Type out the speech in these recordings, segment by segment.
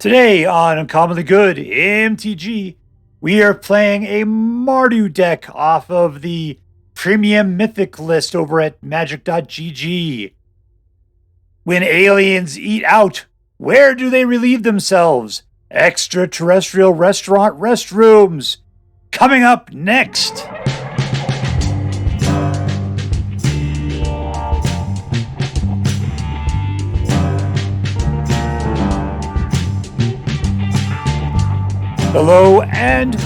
Today on Uncommonly Good MTG, we are playing a Mardu deck off of the premium mythic list over at magic.gg. When aliens eat out, where do they relieve themselves? Extraterrestrial restaurant restrooms. Coming up next. Hello and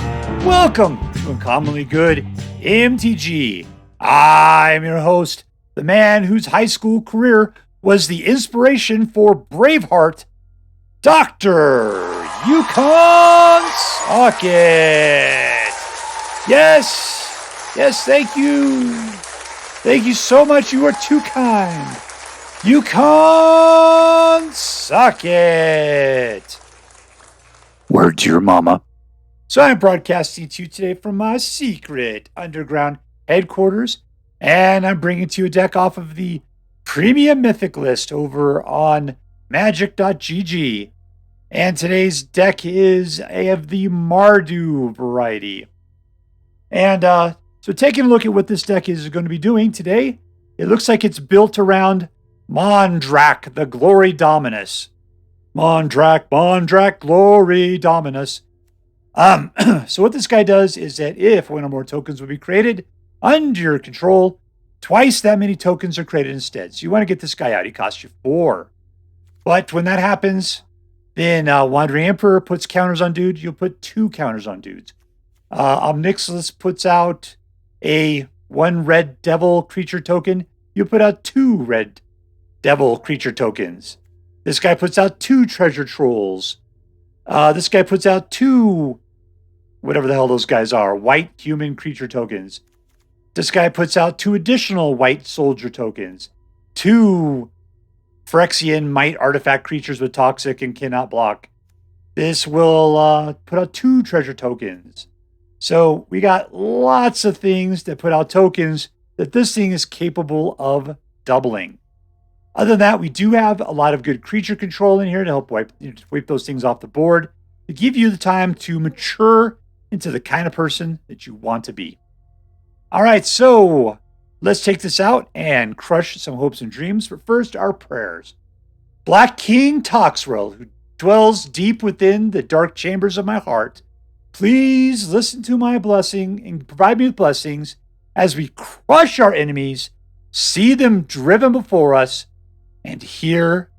welcome to Uncommonly Good MTG. I'm your host, the man whose high school career was the inspiration for Braveheart, Dr. Yukon Socket. Yes, thank you. Thank you so much. You are too kind. Yukon Socket. Word to your mama. So I'm broadcasting to you today from my secret underground headquarters, and I'm bringing to you a deck off of the premium mythic list over on magic.gg. And today's deck is of the Mardu variety. And so taking a look at what this deck is going to be doing today, it looks like it's built around Mondrak, the Glory Dominus. Mondrak, Glory Dominus. So what this guy does is that if one or more tokens will be created under your control, twice that many tokens are created instead. So you want to get this guy out. He costs you 4. But when that happens, then Wandering Emperor puts counters on dudes. You'll put 2 counters on dudes. Ob Nixilis puts out a 1 red devil creature token. You put out 2 red devil creature tokens. This guy puts out 2 treasure trolls. This guy puts out 2, whatever the hell those guys are, white human creature tokens. This guy puts out 2 additional white soldier tokens. 2 Phyrexian might artifact creatures with toxic and cannot block. This will put out 2 treasure tokens. So we got lots of things that put out tokens that this thing is capable of doubling. Other than that, we do have a lot of good creature control in here to help wipe those things off the board, to give you the time to mature into the kind of person that you want to be. All right, so let's take this out and crush some hopes and dreams. But first, our prayers. Black King Toxrel, who dwells deep within the dark chambers of my heart, please listen to my blessing and provide me with blessings as we crush our enemies, see them driven before us, and hear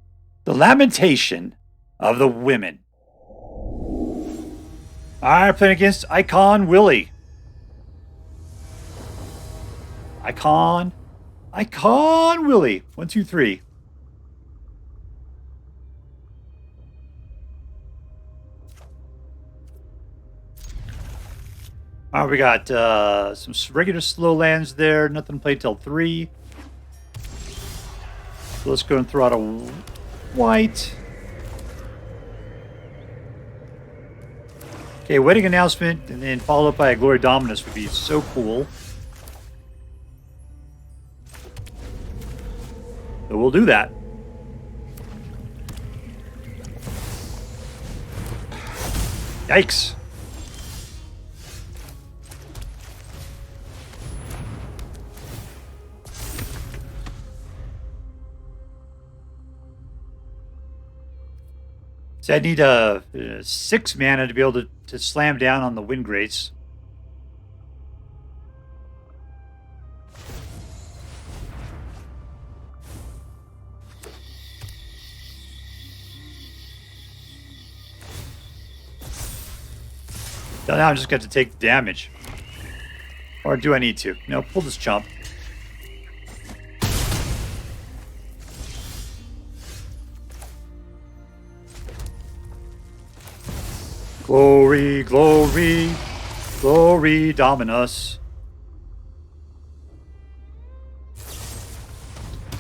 the lamentation of the women. I'm playing against iconwilly. Iconwilly. 1, 2, 3. All right, we got some regular slow lands there. Nothing to play till 3. So let's go and throw out a white. Okay, wedding announcement and then followed up by a Glory Dominus would be so cool. So we'll do that. Yikes. So I need 6 mana to be able to slam down on the Wind Grates. So now I'm just going to take damage. Or do I need to? No, pull this chump. Glory, glory, glory Dominus.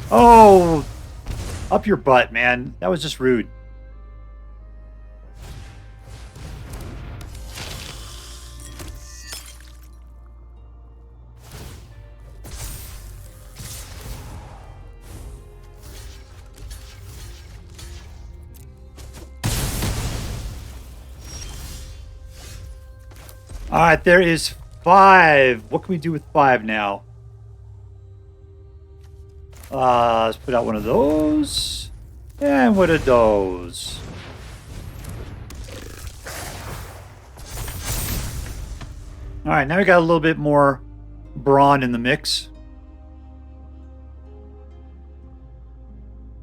Oh, up your butt, man. That was just rude. All right, there is 5. What can we do with 5 now? Let's put out one of those. And one of those. All right, now we got a little bit more brawn in the mix.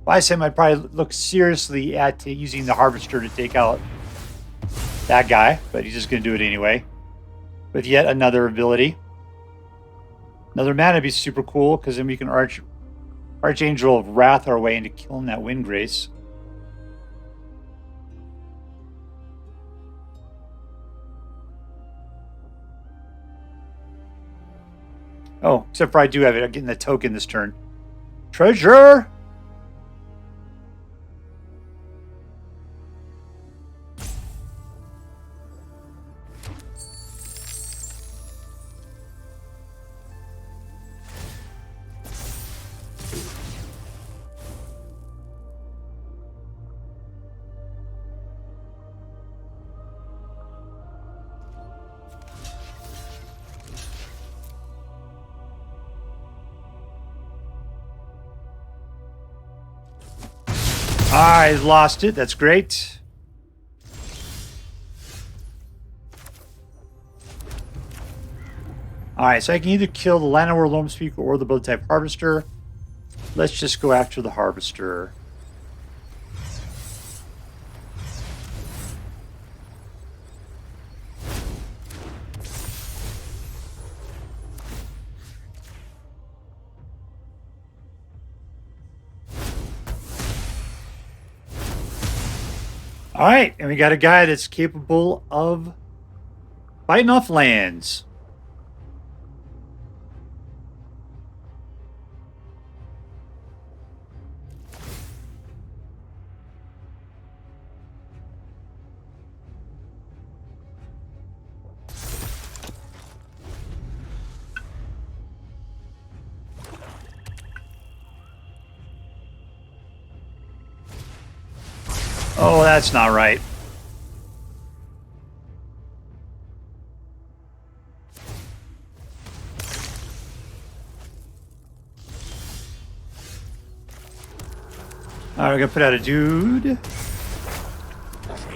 I say I'd probably look seriously at using the Harvester to take out that guy, but he's just going to do it anyway. With yet another ability. Another mana would be super cool, because then we can Archangel of Wrath our way into killing that Windgrace. Oh, except for I do have it. I'm getting the token this turn. Treasure! I lost it. That's great. Alright, so I can either kill the Llanowar Loam Speaker or the Blood-type Harvester. Let's just go after the Harvester. All right, and we got a guy that's capable of fighting off lands. Oh, that's not right. All right, we're going to put out a dude.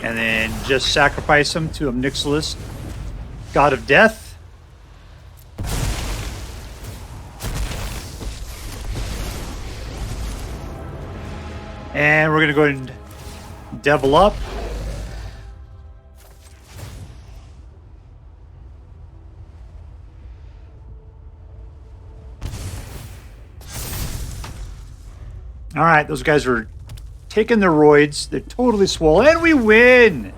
And then just sacrifice him to Ob Nixilis, God of Death. And we're going to go ahead and Devil up. All right, those guys are taking their roids. They're totally swole, and we win.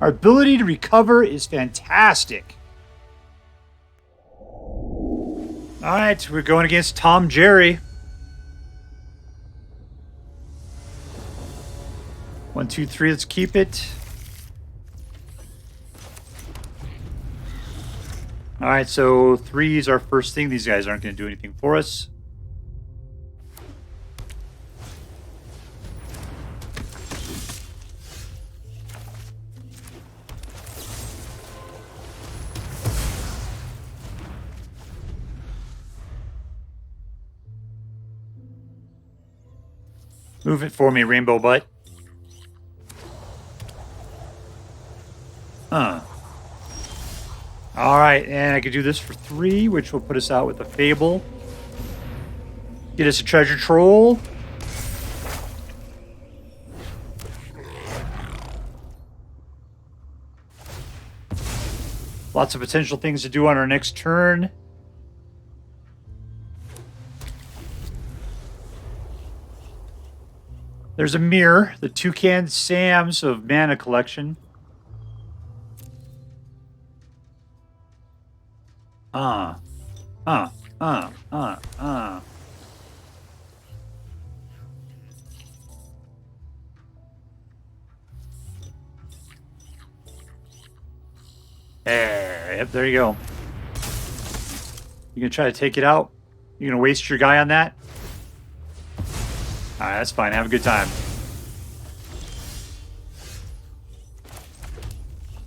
Our ability to recover is fantastic. All right, we're going against Tom Jerry. 1, 2, 3, let's keep it. All right, so 3 is our first thing. These guys aren't going to do anything for us. Move it for me, Rainbow Butt. All right, and I could do this for 3, which will put us out with a Fable. Get us a Treasure Troll. Lots of potential things to do on our next turn. There's a Mire, the Toucan Sam's of Mana Collection. Yep, there you go. You gonna try to take it out? You gonna waste your guy on that? Alright, that's fine. Have a good time.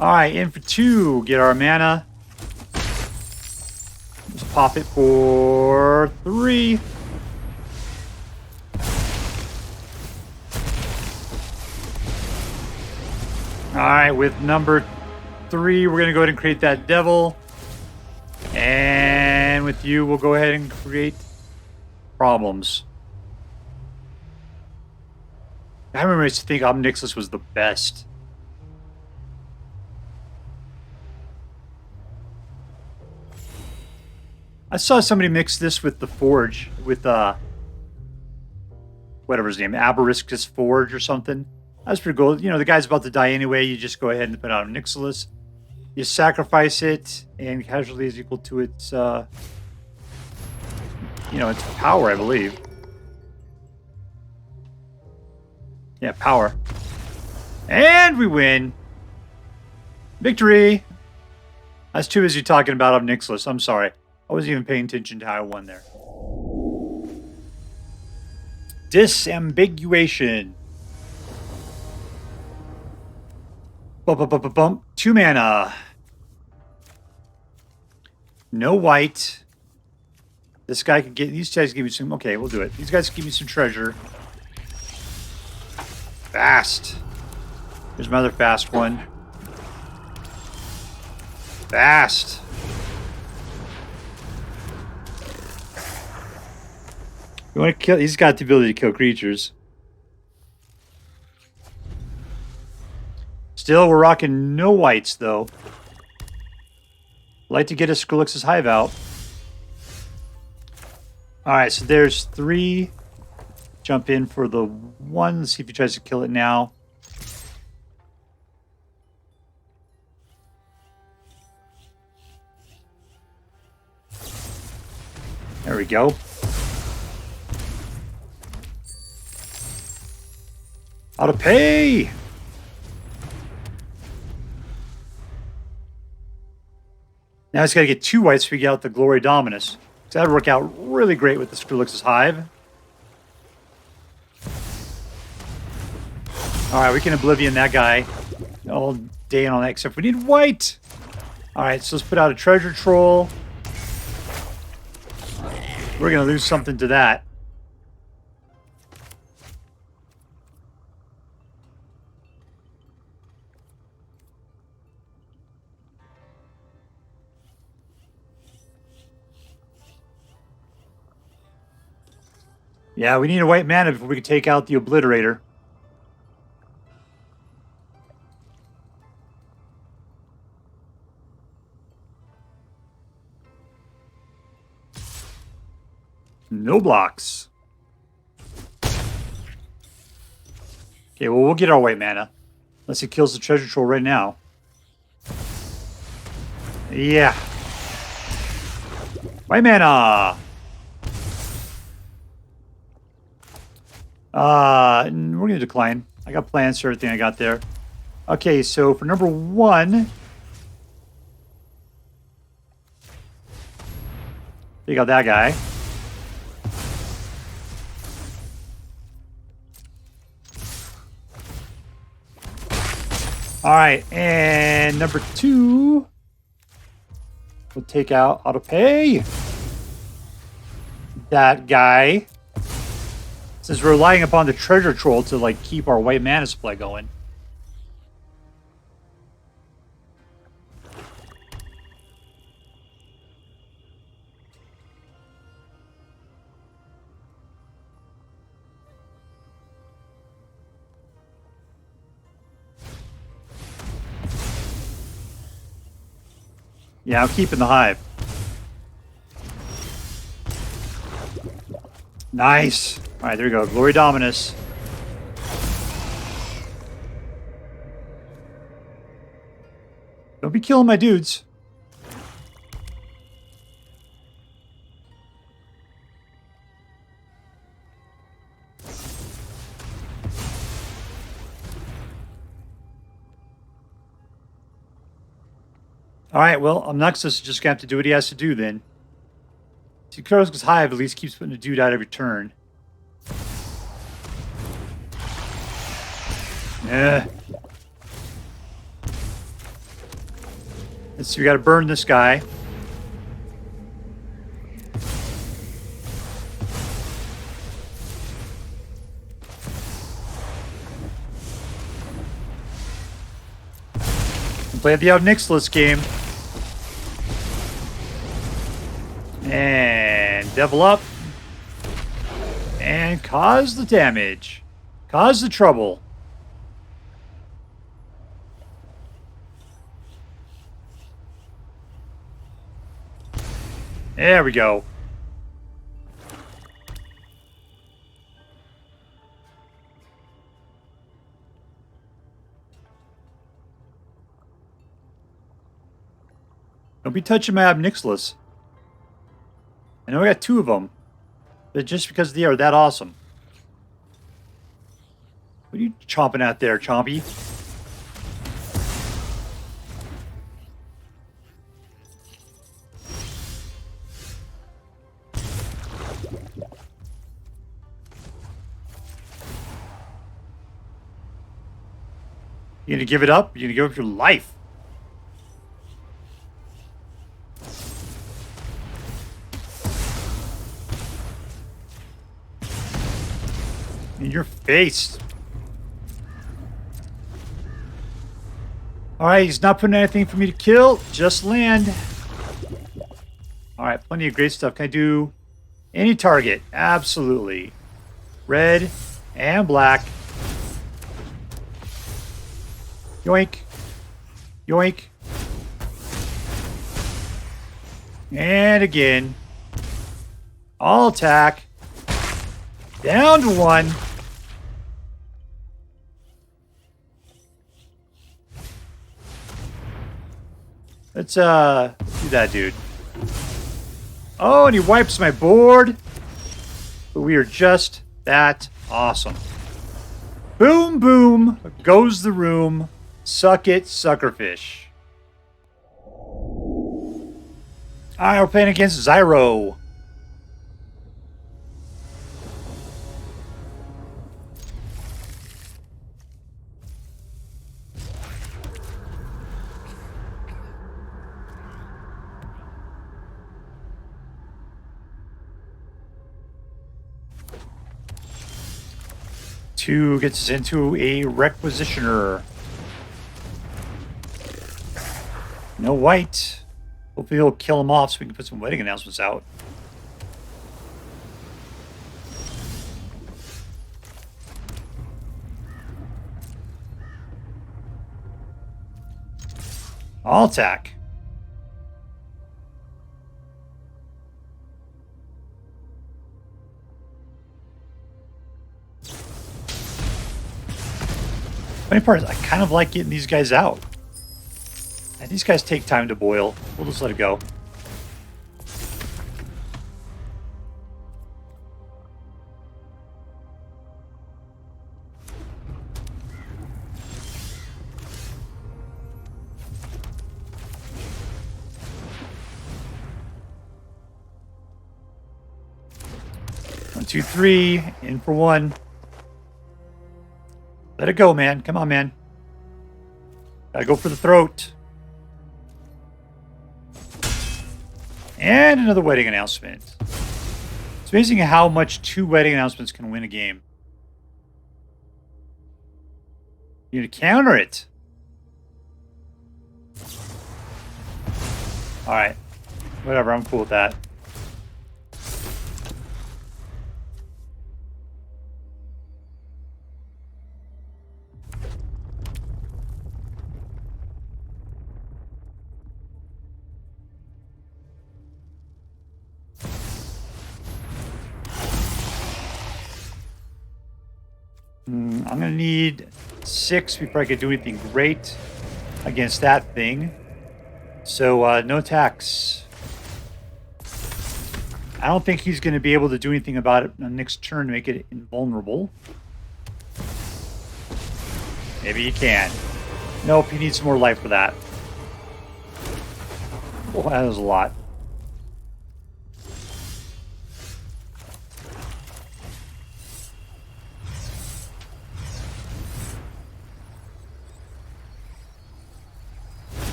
All right, in for 2. Get our mana. Let's pop it for 3. All right, with number 3, we're going to go ahead and create that devil. And with you, we'll go ahead and create problems. I remember I used to think Ob Nixilis was the best. I saw somebody mix this with the Forge, with whatever his name, Aberiscus Forge or something. That's pretty cool. You know, the guy's about to die anyway. You just go ahead and put out Nixilis. You sacrifice it, and casualty is equal to its, its power, I believe. Yeah, power. And we win. Victory. I was too busy talking about Ob Nixilis. I'm sorry. I wasn't even paying attention to how I won there. Disambiguation. Bump. 2 mana. No white. This guy could get... These guys give me some... Okay, we'll do it. These guys give me some treasure. Fast. Here's my other fast one. Fast. You want to kill... He's got the ability to kill creatures. Still, we're rocking no whites, though. Like to get a Skrelv's Hive out. Alright, so there's 3. Jump in for the 1. Let's see if he tries to kill it now. There we go. How to pay! Now he's got to get 2 whites so we get out the Glory Dominus. So that would work out really great with the Skrelv's Hive. Alright, we can Oblivion that guy all day and all night, except we need white! Alright, so let's put out a Treasure Troll. We're going to lose something to that. Yeah, we need a white mana before we can take out the Obliterator. No blocks. Okay, well, we'll get our white mana. Unless he kills the Treasure Troll right now. Yeah. White mana! We're going to decline. I got plans for everything I got there. Okay, so for number 1... Take out that guy. Alright, and number 2... We'll take out Auto Pay. That guy. Since we're relying upon the Treasure Troll to, like, keep our white mana supply going. Yeah, I'm keeping the Hive. Nice. All right, there we go. Glory Dominus. Don't be killing my dudes. All right, well, Ob Nixilis is just going to have to do what he has to do then. See, Skrelv's Hive at least keeps putting a dude out every turn. Yeah. Let's see, we gotta burn this guy. Play the Ob Nixilis game. And devil up. And cause the damage. Cause the trouble. There we go. Don't be touching my Ob Nixilis. I know I got 2 of them, but just because they are that awesome. What are you chomping at there, Chompy? You gonna give it up? You gonna give up your life? In your face. Alright, he's not putting anything for me to kill. Just land. Alright, plenty of great stuff. Can I do any target? Absolutely. Red and black. Yoink. Yoink. And again. All attack. Down to 1. Let's do that, dude. Oh, and he wipes my board. But we are just that awesome. Boom, boom. Goes the room. Suck it, suckerfish. Alright, we're playing against Xyro. Two gets us into a Requisitioner. No white. Hopefully he'll kill him off so we can put some wedding announcements out. All attack. Funny part is I kind of like getting these guys out. And these guys take time to boil. We'll just let it go. One, two, three. In for 1. Let it go, man. Come on, man. Gotta go for the throat. And another wedding announcement. It's amazing how much 2 wedding announcements can win a game. You need to counter it. Alright. Whatever, I'm cool with that. I'm going to need 6 before I can do anything great against that thing. So, no attacks. I don't think he's going to be able to do anything about it on the next turn to make it invulnerable. Maybe he can. Nope, he needs some more life for that. Oh, that was a lot.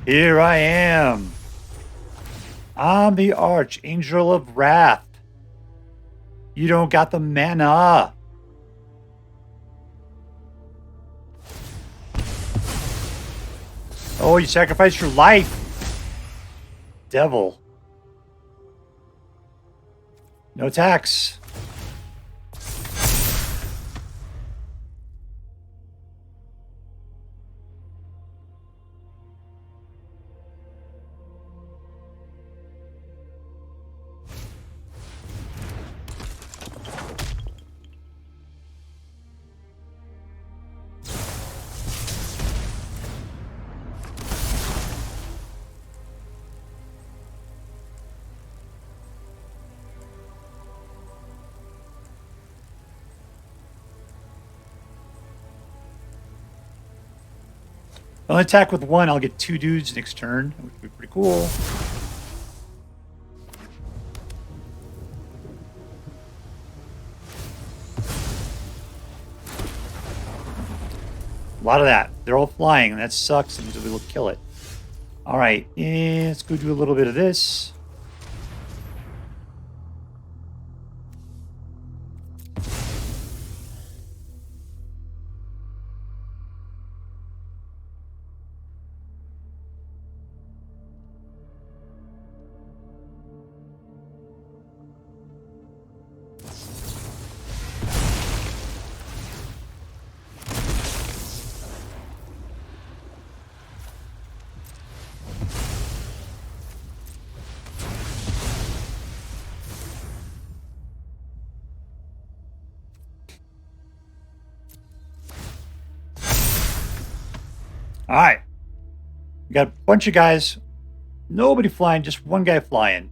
Here I am. I'm the Archangel of Wrath. You don't got the mana. Oh, you sacrificed your life. Devil. No attacks. If I attack with one, I'll get 2 dudes next turn, which would be pretty cool. A lot of that. They're all flying, and that sucks, and we'll kill it. All right, let's go do a little bit of this. All right. We got a bunch of guys. Nobody flying, just one guy flying.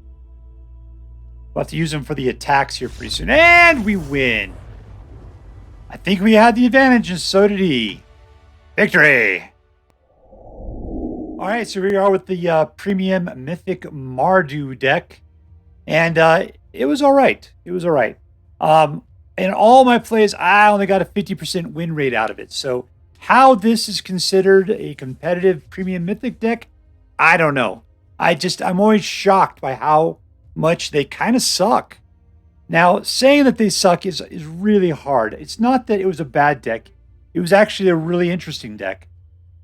We'll have to use him for the attacks here pretty soon. And we win. I think we had the advantage, and so did he. Victory! All right, so here we are with the Premium Mythic Mardu deck. And it was all right. It was all right. In all my plays, I only got a 50% win rate out of it. So how this is considered a competitive Premium Mythic deck, I don't know. I'm always shocked by how much they kind of suck. Now, saying that they suck is really hard. It's not that it was a bad deck. It was actually a really interesting deck.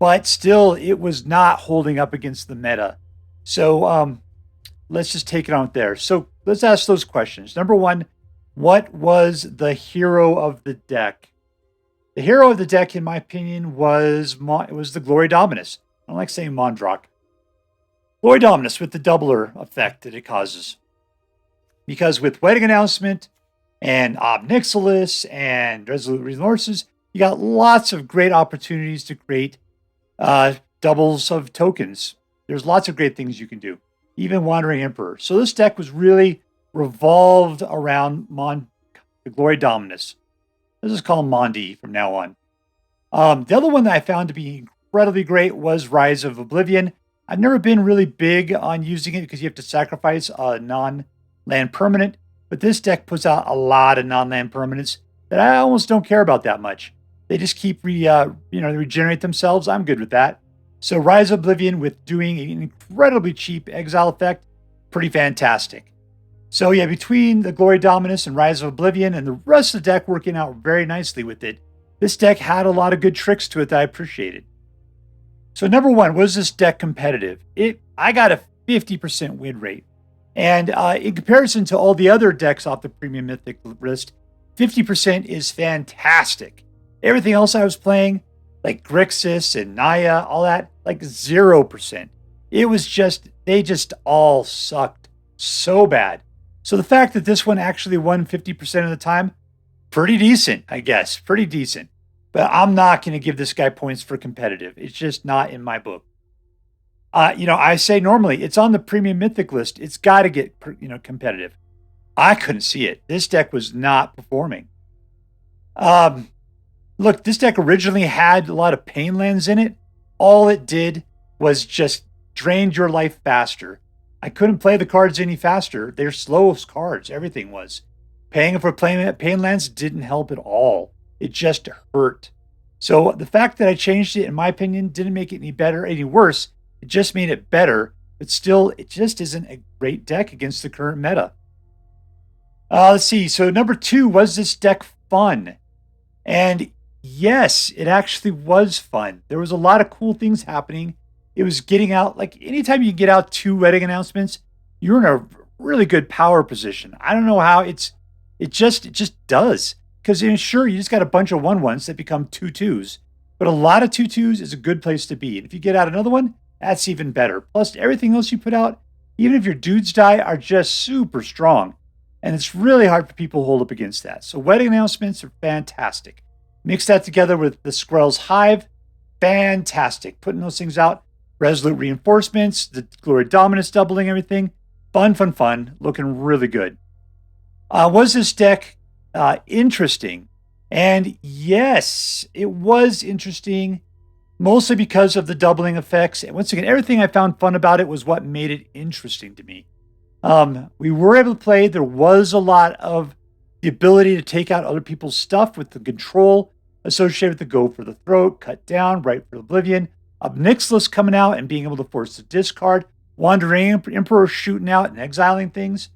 But still, it was not holding up against the meta. So let's just take it on there. So let's ask those questions. Number one, what was the hero of the deck? The hero of the deck, in my opinion, was the Glory Dominus. I don't like saying Mondrak. Glory Dominus with the doubler effect that it causes. Because with Wedding Announcement and Ob Nixilis and Resolute Reinforcements, you got lots of great opportunities to create doubles of tokens. There's lots of great things you can do. Even Wandering Emperor. So this deck was really revolved around the Glory Dominus. Let's just call him Mondi from now on. The other one that I found to be incredibly great was Rise of Oblivion. I've never been really big on using it because you have to sacrifice a non-land permanent. But this deck puts out a lot of non-land permanents that I almost don't care about that much. They just keep regenerate themselves. I'm good with that. So Rise of Oblivion with doing an incredibly cheap exile effect, pretty fantastic. So yeah, between the Glory Dominus and Rise of Oblivion and the rest of the deck working out very nicely with it, this deck had a lot of good tricks to it that I appreciated. So number one, was this deck competitive? I got a 50% win rate. And in comparison to all the other decks off the Premium Mythic list, 50% is fantastic. Everything else I was playing, like Grixis and Naya, all that, like 0%. It was they just all sucked so bad. So the fact that this one actually won 50% of the time, pretty decent, I guess. Pretty decent. But I'm not going to give this guy points for competitive. It's just not in my book. I say normally it's on the Premium Mythic list. It's got to get, competitive. I couldn't see it. This deck was not performing. Look, this deck originally had a lot of pain lands in it. All it did was just drained your life faster. I couldn't play the cards any faster. They're slow cards. Everything was. Paying for pain lands didn't help at all. It just hurt. So the fact that I changed it, in my opinion, didn't make it any better, any worse. It just made it better, but still, it just isn't a great deck against the current meta. Let's see. So number 2, was this deck fun? And yes, it actually was fun. There was a lot of cool things happening. It was getting out, like anytime you get out 2 wedding announcements, you're in a really good power position. I don't know how it just does. Because sure, you just got a bunch of 1/1s that become 2/2s. But a lot of 2/2s is a good place to be. And if you get out another one, that's even better. Plus, everything else you put out, even if your dudes die, are just super strong. And it's really hard for people to hold up against that. So wedding announcements are fantastic. Mix that together with the Skrelv's Hive, fantastic. Putting those things out. Resolute Reinforcements, the Glory Dominus doubling everything. Fun. Looking really good. Was this deck interesting? And yes, it was interesting, mostly because of the doubling effects. And once again, everything I found fun about it was what made it interesting to me. We were able to play. There was a lot of the ability to take out other people's stuff with the control associated with the Go for the Throat, Cut Down, Rite of Oblivion, Ob Nixilis coming out and being able to force the discard, Wandering Emperor shooting out and exiling things.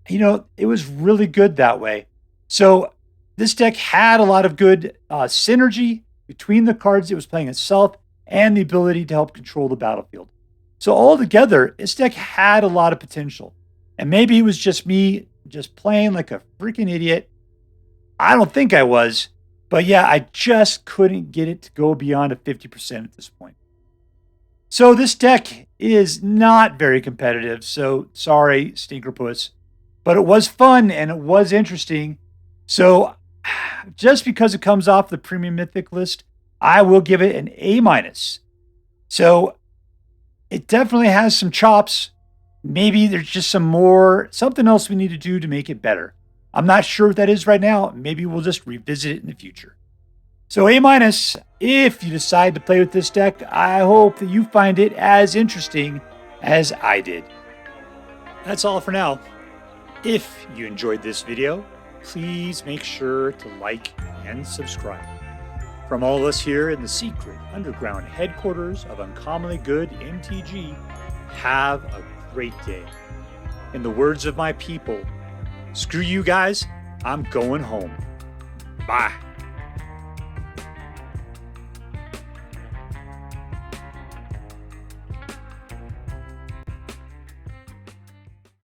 It was really good that way. So this deck had a lot of good synergy between the cards it was playing itself and the ability to help control the battlefield. So altogether, this deck had a lot of potential. And maybe it was just me just playing like a freaking idiot. I don't think I was. But yeah, I just couldn't get it to go beyond a 50% at this point. So this deck is not very competitive. So sorry, Stinkerpuss. But it was fun and it was interesting. So just because it comes off the Premium Mythic list, I will give it an A-. So it definitely has some chops. Maybe there's just something else we need to do to make it better. I'm not sure what that is right now. Maybe we'll just revisit it in the future. So A-, if you decide to play with this deck, I hope that you find it as interesting as I did. That's all for now. If you enjoyed this video, please make sure to like and subscribe. From all of us here in the secret underground headquarters of Uncommonly Good MTG, have a great day. In the words of my people, screw you guys, I'm going home. Bye.